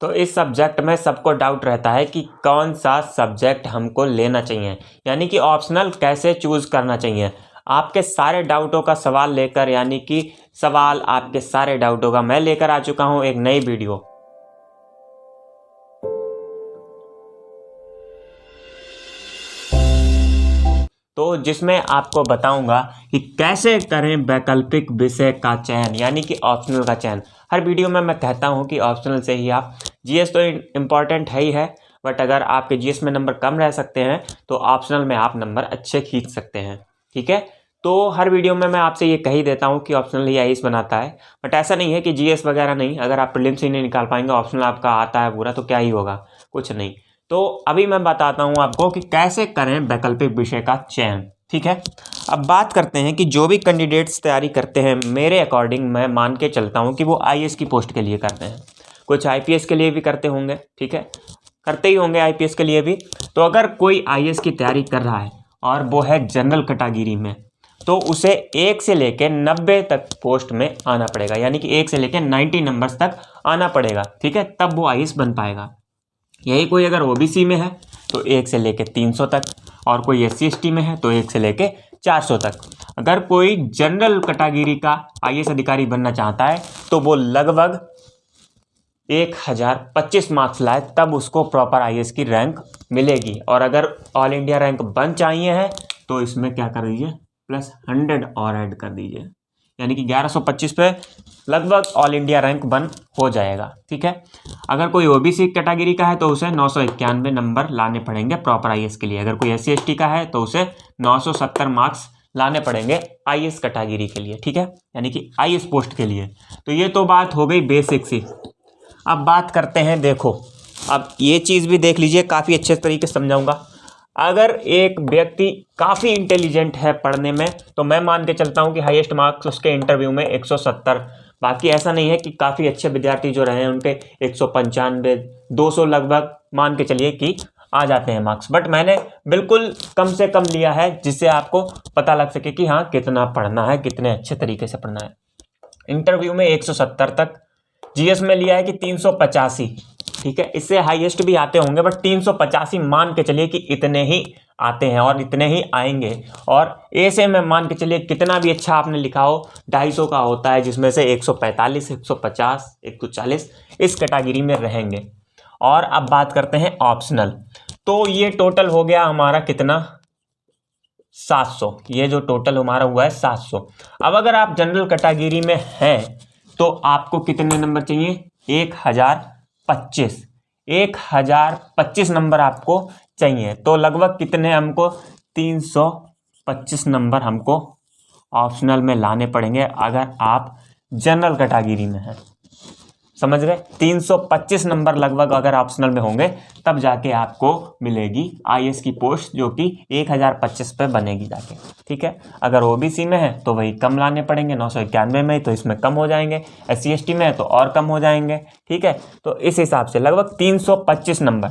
तो इस सब्जेक्ट में सबको डाउट रहता है कि कौन सा सब्जेक्ट हमको लेना चाहिए, यानी कि ऑप्शनल कैसे चूज़ करना चाहिए। आपके सारे डाउटों का सवाल लेकर, यानी कि सवाल आपके सारे डाउटों का मैं लेकर आ चुका हूँ एक नई वीडियो। तो जिसमें आपको बताऊंगा कि कैसे करें वैकल्पिक विषय का चयन, यानी कि ऑप्शनल का चयन। हर वीडियो में मैं कहता हूं कि ऑप्शनल से ही आप, जीएस तो इम्पॉर्टेंट है ही है, बट अगर आपके जीएस में नंबर कम रह सकते हैं तो ऑप्शनल में आप नंबर अच्छे खींच सकते हैं। ठीक है, तो हर वीडियो में मैं आपसे ये कही देता हूँ कि ऑप्शनल ही आईएएस बनाता है, बट ऐसा नहीं है कि जीएस वगैरह नहीं। अगर आप प्रीलिम्स ही नहीं निकाल पाएंगे, ऑप्शनल आपका आता है पूरा, तो क्या ही होगा, कुछ नहीं। तो अभी मैं बताता हूं आपको कि कैसे करें वैकल्पिक विषय का चयन। ठीक है, अब बात करते हैं कि जो भी कैंडिडेट्स तैयारी करते हैं, मेरे अकॉर्डिंग मैं मान के चलता हूं कि वो आईएएस की पोस्ट के लिए करते हैं, कुछ आईपीएस के लिए भी करते होंगे। ठीक है, करते ही होंगे आईपीएस के लिए भी। तो अगर कोई आईएएस की तैयारी कर रहा है और वो है जनरल कैटेगरी में, तो उसे 1 से लेकर 90 तक पोस्ट में आना पड़ेगा, यानी कि 1 से लेकर 90 नंबर्स तक आना पड़ेगा। ठीक है, तब वो आईएएस बन पाएगा। यही कोई अगर ओबीसी में है तो 1 से लेके 300 तक, और कोई SC ST में है तो 1 से लेके 400 तक। अगर कोई जनरल कैटेगरी का आईएएस अधिकारी बनना चाहता है तो वो लगभग 1025 मार्क्स लाए, तब उसको प्रॉपर आईएएस की रैंक मिलेगी। और अगर ऑल इंडिया रैंक बन चाहिए है तो इसमें क्या कर दीजिए, +100 और ऐड कर दीजिए, यानी कि 1125 पे लगभग ऑल इंडिया रैंक 1 हो जाएगा। ठीक है, अगर कोई ओबीसी कैटेगरी का है तो उसे 991 नंबर लाने पड़ेंगे प्रॉपर आईएएस के लिए। अगर कोई SC ST का है तो उसे 970 मार्क्स लाने पड़ेंगे आईएएस कैटेगरी के लिए। ठीक है, यानी कि आईएएस पोस्ट के लिए। तो ये तो बात हो गई बेसिक सी। अब बात करते हैं, देखो अब ये चीज़ भी देख लीजिए, काफ़ी अच्छे तरीके से समझाऊंगा। अगर एक व्यक्ति काफ़ी इंटेलिजेंट है पढ़ने में, तो मैं मान के चलता हूं कि हाईएस्ट मार्क्स उसके इंटरव्यू में 170। बाकी ऐसा नहीं है कि काफ़ी अच्छे विद्यार्थी जो रहे हैं उनके 195, 200 लगभग मान के चलिए कि आ जाते हैं मार्क्स। बट मैंने बिल्कुल कम से कम लिया है, जिससे आपको पता लग सके कि हाँ कितना पढ़ना है, कितने अच्छे तरीके से पढ़ना है। इंटरव्यू में 170 तक, जीएस में लिया है कि 385। ठीक है, इससे हाईएस्ट भी आते होंगे, बट 385 मान के चलिए कि इतने ही आते हैं और इतने ही आएंगे। और ए से में मान के चलिए कितना भी अच्छा आपने लिखा हो, 250 का होता है, जिसमें से 145, 150, 140 इस कैटेगरी में रहेंगे। और अब बात करते हैं ऑप्शनल। तो ये टोटल हो गया हमारा कितना, 700। ये जो टोटल हमारा हुआ है 700। अब अगर आप जनरल कैटेगरी में हैं तो आपको कितने नंबर चाहिए, 1025। 1025 नंबर आपको चाहिए। तो लगभग कितने हमको, 325 नंबर हमको ऑप्शनल में लाने पड़ेंगे अगर आप जनरल कैटेगरी में हैं। समझ गए, 325 नंबर लगभग अगर ऑप्शनल में होंगे तब जाके आपको मिलेगी आईएएस की पोस्ट, जो कि 1025 पे बनेगी जाके। ठीक है, अगर ओबीसी में है तो वही कम लाने पड़ेंगे, 991 में, तो इसमें कम हो जाएंगे। SC ST में है तो और कम हो जाएंगे। ठीक है, तो इस हिसाब से लगभग 325 नंबर।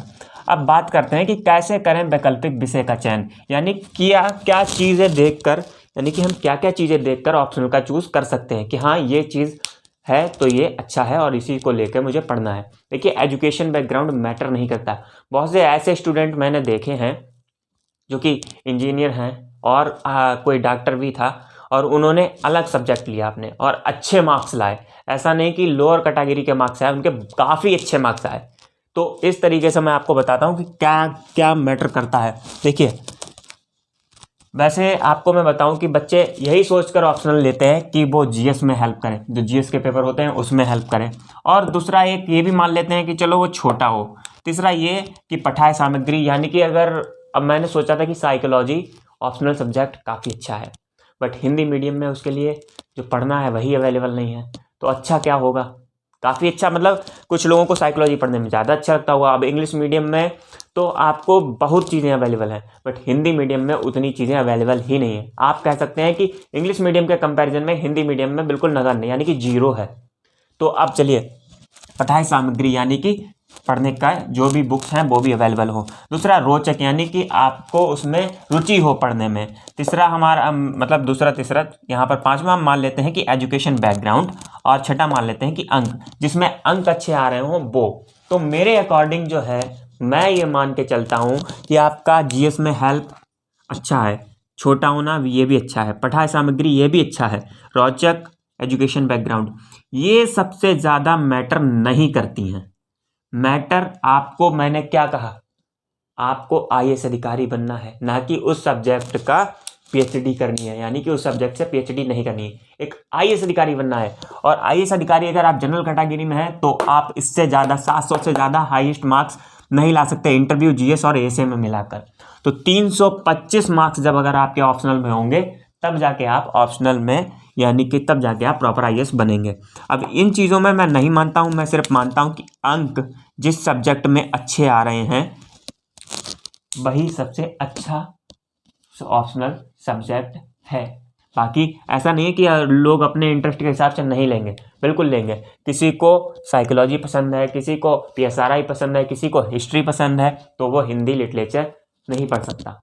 अब बात करते हैं कि कैसे करें वैकल्पिक विषय का चयन, यानी क्या क्या चीज़ें देखकर, यानी कि हम क्या क्या चीज़ें देखकर ऑप्शनल का चूज कर सकते हैं कि हाँ ये चीज़ है तो ये अच्छा है और इसी को लेकर मुझे पढ़ना है। देखिए, एजुकेशन बैकग्राउंड मैटर नहीं करता। बहुत से ऐसे स्टूडेंट मैंने देखे हैं जो कि इंजीनियर हैं और कोई डॉक्टर भी था, और उन्होंने अलग सब्जेक्ट लिया आपने और अच्छे मार्क्स लाए। ऐसा नहीं कि लोअर कैटेगरी के मार्क्स आए, उनके काफ़ी अच्छे मार्क्स आए। तो इस तरीके से मैं आपको बताता हूँ कि क्या क्या मैटर करता है। देखिए, वैसे आपको मैं बताऊं कि बच्चे यही सोचकर ऑप्शनल लेते हैं कि वो जीएस में हेल्प करें, जो जीएस के पेपर होते हैं उसमें हेल्प करें। और दूसरा एक ये भी मान लेते हैं कि चलो वो छोटा हो। तीसरा ये कि पठाए सामग्री, यानी कि अगर अब मैंने सोचा था कि साइकोलॉजी ऑप्शनल सब्जेक्ट काफ़ी अच्छा है, बट हिंदी मीडियम में उसके लिए जो पढ़ना है वही अवेलेबल नहीं है। तो अच्छा क्या होगा, काफ़ी अच्छा, मतलब कुछ लोगों को साइकोलॉजी पढ़ने में ज़्यादा अच्छा लगता होगा। अब इंग्लिश मीडियम में तो आपको बहुत चीज़ें अवेलेबल हैं, बट हिंदी मीडियम में उतनी चीज़ें अवेलेबल ही नहीं है। आप कह सकते हैं कि इंग्लिश मीडियम के कंपैरिजन में हिंदी मीडियम में बिल्कुल नगण्य नहीं, यानी कि 0 है। तो अब चलिए, पढ़ाई सामग्री यानी कि पढ़ने का जो भी बुक्स हैं वो भी अवेलेबल हो। दूसरा रोचक, यानी कि आपको उसमें रुचि हो पढ़ने में। तीसरा हमारा मतलब तीसरा यहाँ पर पांचवा हम मान लेते हैं कि एजुकेशन बैकग्राउंड, और छठा मान लेते हैं कि अंक, जिसमें अंक अच्छे आ रहे हों वो। तो मेरे अकॉर्डिंग जो है मैं ये मान के चलता हूँ कि आपका जीएस में हेल्प अच्छा है, छोटा होना ये भी अच्छा है, पढ़ाई सामग्री ये भी अच्छा है, रोचक एजुकेशन बैकग्राउंड, ये सबसे ज़्यादा मैटर नहीं करती हैं। मैटर आपको, मैंने क्या कहा, आपको आईएएस अधिकारी बनना है, ना कि उस सब्जेक्ट का पीएचडी करनी है, यानी कि उस सब्जेक्ट से पीएचडी नहीं करनी है, एक आईएएस अधिकारी बनना है। और आईएएस अधिकारी अगर आप जनरल कैटेगरी में हैं तो आप इससे ज़्यादा 700 से ज़्यादा हाईएस्ट मार्क्स नहीं ला सकते इंटरव्यू, जीएस और एएसए में मिलाकर। तो 325 मार्क्स जब अगर आपके ऑप्शनल में होंगे तब जाके आप ऑप्शनल में, यानी कि तब जाके आप प्रॉपर आईएएस बनेंगे। अब इन चीज़ों में मैं नहीं मानता हूँ, मैं सिर्फ मानता हूँ कि अंक जिस सब्जेक्ट में अच्छे आ रहे हैं वही सबसे अच्छा ऑप्शनल सब्जेक्ट है। बाकी ऐसा नहीं है कि लोग अपने इंटरेस्ट के हिसाब से नहीं लेंगे, बिल्कुल लेंगे। किसी को साइकोलॉजी पसंद है, किसी को पीएसआरआई पसंद है, किसी को हिस्ट्री पसंद है, तो वो हिंदी लिटरेचर नहीं पढ़ सकता।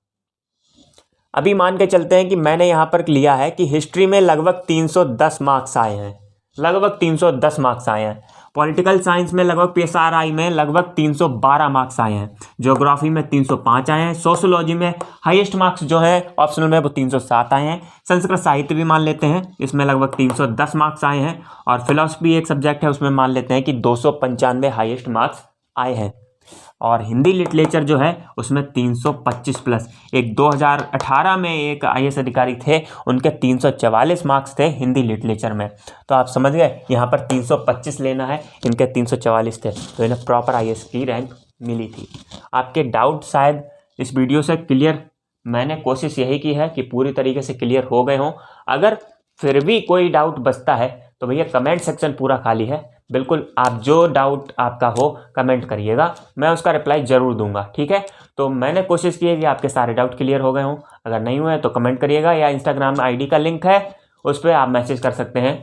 अभी मान के चलते हैं कि मैंने यहाँ पर लिया है कि हिस्ट्री में लगभग 310 मार्क्स आए हैं, लगभग 310 मार्क्स आए हैं। पॉलिटिकल साइंस में लगभग पीएसआरआई में लगभग 312 मार्क्स आए हैं। ज्योग्राफी में 305 आए हैं। सोशियोलॉजी में हाईएस्ट मार्क्स जो है ऑप्शनल में वो 307 आए हैं। संस्कृत साहित्य भी मान लेते हैं, इसमें लगभग 310 मार्क्स आए हैं। और फिलॉसफी एक सब्जेक्ट है, उसमें मान लेते हैं कि 295 हाईएस्ट मार्क्स आए हैं। और हिंदी लिटरेचर जो है उसमें 325 प्लस। एक 2018 में एक आईएएस अधिकारी थे, उनके 344 मार्क्स थे हिंदी लिटरेचर में। तो आप समझ गए, यहाँ पर 325 लेना है, इनके 344 थे, तो इन्हें प्रॉपर आईएएस की रैंक मिली थी। आपके डाउट शायद इस वीडियो से क्लियर, मैंने कोशिश यही की है कि पूरी तरीके से क्लियर हो गए हों। अगर फिर भी कोई डाउट बचता है तो भैया कमेंट सेक्शन पूरा खाली है, बिल्कुल आप जो डाउट आपका हो कमेंट करिएगा, मैं उसका रिप्लाई ज़रूर दूंगा, ठीक है। तो मैंने कोशिश की है कि आपके सारे डाउट क्लियर हो गए हों। अगर नहीं हुए तो कमेंट करिएगा, या इंस्टाग्राम आईडी का लिंक है उस पर आप मैसेज कर सकते हैं,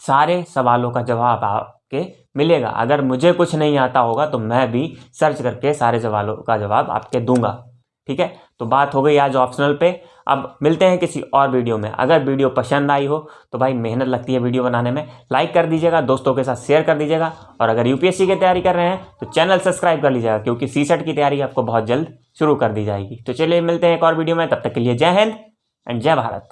सारे सवालों का जवाब आपके मिलेगा। अगर मुझे कुछ नहीं आता होगा तो मैं भी सर्च करके सारे सवालों का जवाब आपके दूंगा, ठीक है। तो बात हो गई आज ऑप्शनल पे। अब मिलते हैं किसी और वीडियो में। अगर वीडियो पसंद आई हो तो भाई मेहनत लगती है वीडियो बनाने में, लाइक कर दीजिएगा, दोस्तों के साथ शेयर कर दीजिएगा। और अगर यूपीएससी की तैयारी कर रहे हैं तो चैनल सब्सक्राइब कर लीजिएगा, क्योंकि सीसेट की तैयारी आपको बहुत जल्द शुरू कर दी जाएगी। तो चलिए मिलते हैं एक और वीडियो में, तब तक के लिए जय हिंद एंड जय भारत।